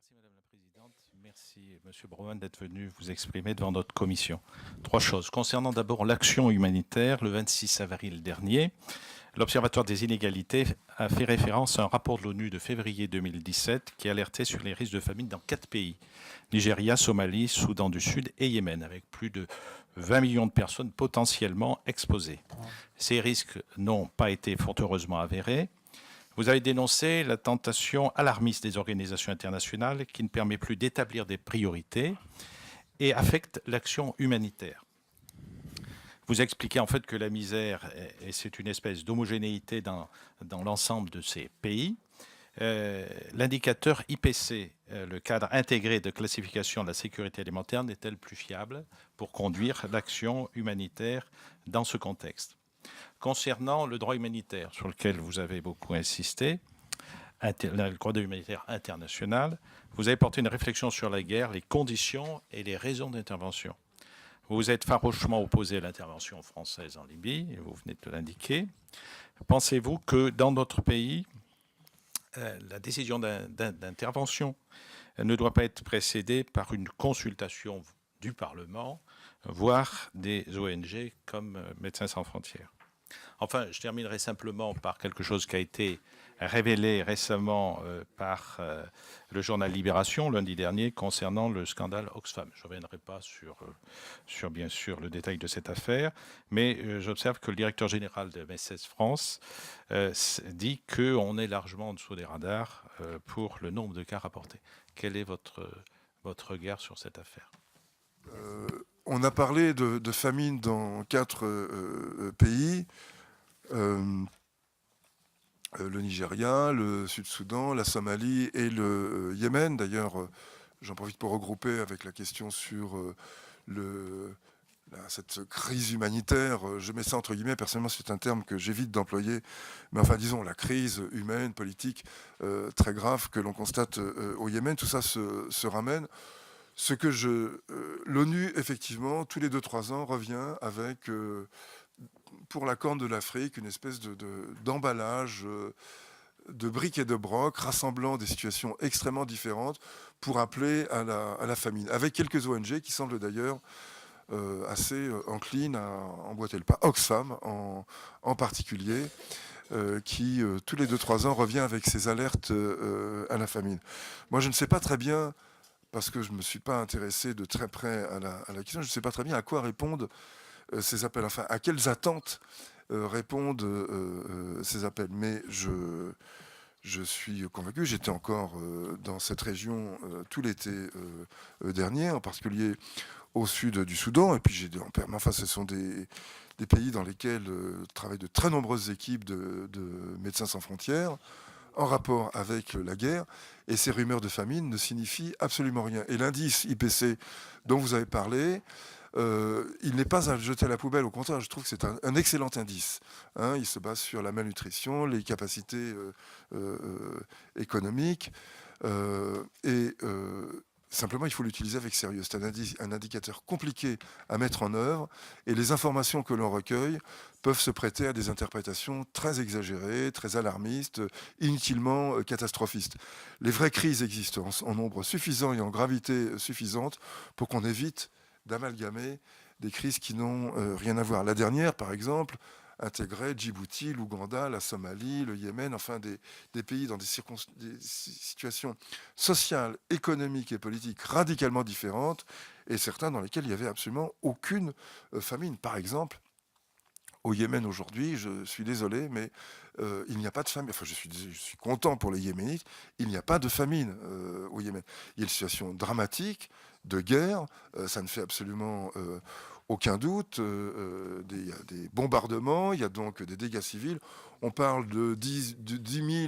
Merci Madame la Présidente. Merci Monsieur Broman d'être venu vous exprimer devant notre commission. Trois choses. Concernant d'abord l'action humanitaire, le 26 avril dernier, l'Observatoire des inégalités a fait référence à un rapport de l'ONU de février 2017 qui alertait sur les risques de famine dans 4 pays. Nigeria, Somalie, Soudan du Sud et Yémen, avec plus de 20 millions de personnes potentiellement exposées. Ces risques n'ont pas été fort heureusement avérés. Vous avez dénoncé la tentation alarmiste des organisations internationales qui ne permet plus d'établir des priorités et affecte l'action humanitaire. Vous expliquez en fait que la misère, et c'est une espèce d'homogénéité dans l'ensemble de ces pays. L'indicateur IPC, le cadre intégré de classification de la sécurité alimentaire, n'est-elle plus fiable pour conduire l'action humanitaire dans ce contexte? Concernant le droit humanitaire, sur lequel vous avez beaucoup insisté, le droit humanitaire international, vous avez porté une réflexion sur la guerre, les conditions et les raisons d'intervention. Vous vous êtes farouchement opposé à l'intervention française en Libye, et vous venez de l'indiquer. Pensez-vous que dans notre pays, la décision d'intervention ne doit pas être précédée par une consultation du Parlement, voire des ONG comme Médecins sans frontières? Enfin, je terminerai simplement par quelque chose qui a été révélé récemment par le journal Libération lundi dernier concernant le scandale Oxfam. Je ne reviendrai pas sur bien sûr le détail de cette affaire, mais j'observe que le directeur général de MSS France dit qu'on est largement en dessous des radars pour le nombre de cas rapportés. Quel est votre regard sur cette affaire? On a parlé de famine dans 4 pays. Le Nigeria, le Sud-Soudan, la Somalie et le Yémen. D'ailleurs, j'en profite pour regrouper avec la question sur cette crise humanitaire. Je mets ça entre guillemets, personnellement c'est un terme que j'évite d'employer, mais enfin disons la crise humaine, politique très grave que l'on constate au Yémen, tout ça se ramène. Ce que l'ONU, effectivement, tous les 2-3 ans, revient avec, pour la Corne de l'Afrique, une espèce d'emballage de briques et de brocs, rassemblant des situations extrêmement différentes pour appeler à la famine. Avec quelques ONG qui semblent d'ailleurs assez enclines à emboîter le pas. Oxfam, en particulier, qui, tous les 2-3 ans, revient avec ses alertes à la famine. Moi, je ne sais pas très bien, parce que je ne me suis pas intéressé de très près à la question, je ne sais pas très bien à quoi répondent ces appels, enfin à quelles attentes répondent ces appels. Mais je suis convaincu, j'étais encore dans cette région tout l'été dernier, en particulier au sud du Soudan, et puis enfin ce sont des pays dans lesquels travaillent de très nombreuses équipes de Médecins sans frontières, en rapport avec la guerre, et ces rumeurs de famine ne signifient absolument rien. Et l'indice IPC dont vous avez parlé, il n'est pas à jeter à la poubelle, au contraire, je trouve que c'est un excellent indice. Il se base sur la malnutrition, les capacités économiques, simplement, il faut l'utiliser avec sérieux. C'est un indicateur compliqué à mettre en œuvre, et les informations que l'on recueille peuvent se prêter à des interprétations très exagérées, très alarmistes, inutilement catastrophistes. Les vraies crises existent en nombre suffisant et en gravité suffisante pour qu'on évite d'amalgamer des crises qui n'ont rien à voir. La dernière, par exemple, intégrait Djibouti, l'Ouganda, la Somalie, le Yémen, enfin des pays dans des situations sociales, économiques et politiques radicalement différentes, et certains dans lesquels il n'y avait absolument aucune famine. Par exemple, au Yémen aujourd'hui, je suis désolé, mais il n'y a pas de famine. Enfin, je suis content pour les Yéménites, il n'y a pas de famine au Yémen. Il y a une situation dramatique de guerre, ça ne fait absolument aucun doute. Il y a des bombardements, il y a donc des dégâts civils. On parle de 10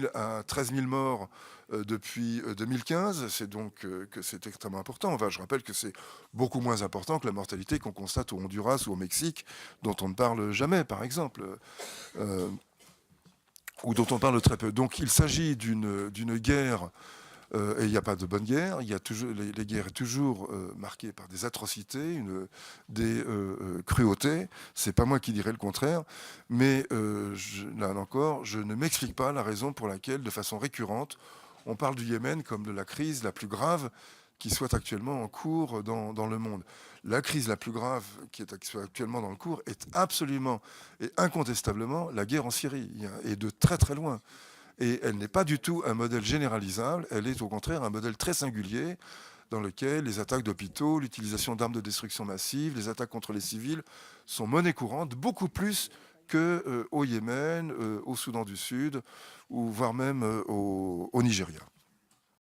000 à 13 000 morts depuis 2015. C'est donc que c'est extrêmement important. Enfin, je rappelle que c'est beaucoup moins important que la mortalité qu'on constate au Honduras ou au Mexique, dont on ne parle jamais, par exemple, ou dont on parle très peu. Donc il s'agit d'une guerre. Et il n'y a pas de bonne guerre. Il y a toujours, les guerres sont toujours marquées par des atrocités, des cruautés. C'est pas moi qui dirais le contraire. Mais là encore, je ne m'explique pas la raison pour laquelle, de façon récurrente, on parle du Yémen comme de la crise la plus grave qui soit actuellement en cours dans le monde. La crise la plus grave qui soit actuellement dans le cours est absolument et incontestablement la guerre en Syrie, et de très très loin. Et elle n'est pas du tout un modèle généralisable, elle est au contraire un modèle très singulier dans lequel les attaques d'hôpitaux, l'utilisation d'armes de destruction massive, les attaques contre les civils sont monnaie courante, beaucoup plus qu'au Yémen, au Soudan du Sud, ou voire même au Nigeria.